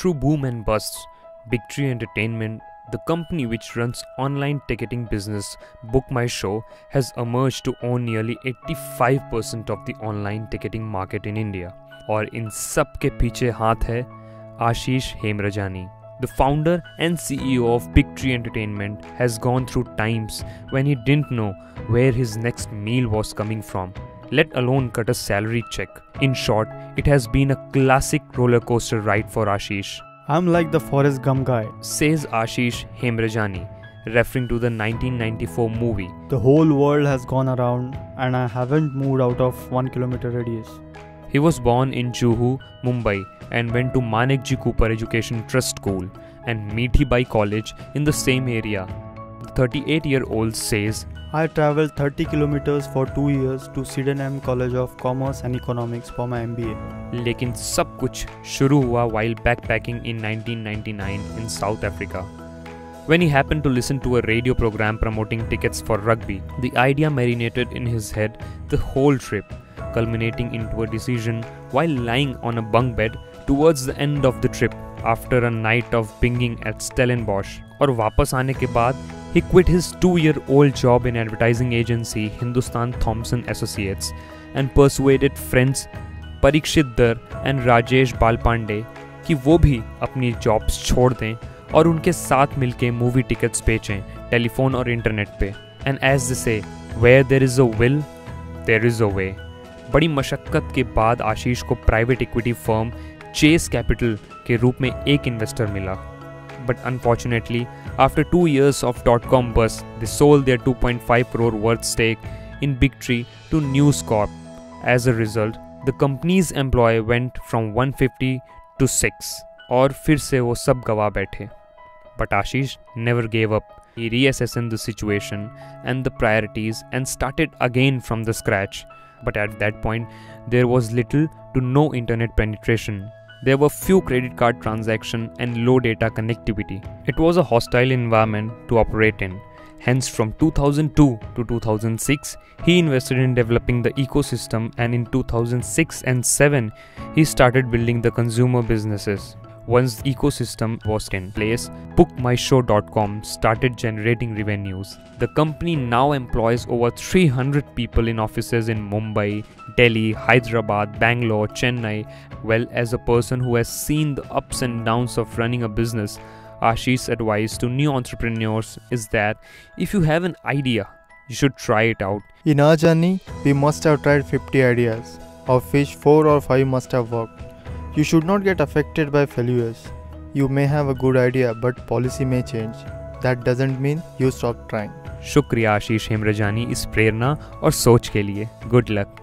Through boom and busts, Bigtree Entertainment, the company which runs online ticketing business Book My Show, has emerged to own nearly 85% of the online ticketing market in India. और इन सब के पीछे हाथ है आशीष Hemrajani. The founder and CEO of Bigtree Entertainment has gone through times when he didn't know where his next meal was coming from, let alone cut a salary check. In short, it has been a classic roller coaster ride for Ashish. I'm like the Forrest Gump guy, says Ashish Hemrajani, referring to the 1994 movie. The whole world has gone around and I haven't moved out of 1 kilometer radius. He was born in Juhu, Mumbai and went to Manekji Cooper Education Trust School and Meethi Bai College in the same area. The 38-year-old says, I traveled 30 kilometers for 2 years to Sydenham College of Commerce and Economics for my MBA. लेकिन सब कुछ शुरू हुआ while backpacking in 1999 in South Africa. When he happened to listen to a radio program promoting tickets for rugby, the idea marinated in his head the whole trip, culminating into a decision while lying on a bunk bed towards the end of the trip after a night of binging at Stellenbosch. और वापस आने के बाद he quit his 2-year-old job in advertising agency Hindustan Thompson Associates and persuaded friends Parikshit Dar and Rajesh Balpande कि वो भी अपनी jobs छोड़ दें और उनके साथ मिलके मूवी टिकट्स बेचें टेलीफोन और इंटरनेट पे. And as they say, where there is a will there is a way. बड़ी मशक्क़त के बाद आशीष को private equity firm Chase capital के रूप में एक इन्वेस्टर मिला. But unfortunately, after 2 years of .com bust, they sold their 2.5 crore worth stake in Bigtree to News Corp. As a result, the company's employee went from 150 to 6. और फिर से वो सब गवा बैठे. But Ashish never gave up. He reassessed the situation and the priorities and started again from the scratch. But at that point, there was little to no internet penetration. There were few credit card transactions and low data connectivity. It was a hostile environment to operate in. Hence, from 2002 to 2006, he invested in developing the ecosystem, and in 2006 and 7, he started building the consumer businesses. Once the ecosystem was in place, BookMyShow.com started generating revenues. The company now employs over 300 people in offices in Mumbai, Delhi, Hyderabad, Bangalore, Chennai. Well, as a person who has seen the ups and downs of running a business, Ashish's advice to new entrepreneurs is that if you have an idea, you should try it out. In our journey, we must have tried 50 ideas, of which 4 or 5 must have worked. You should not get affected by failures. You may have a good idea, but policy may change. That doesn't mean you stop trying. शुक्रिया आशीष हेमरजानी इस प्रेरणा और सोच के लिए. Good luck.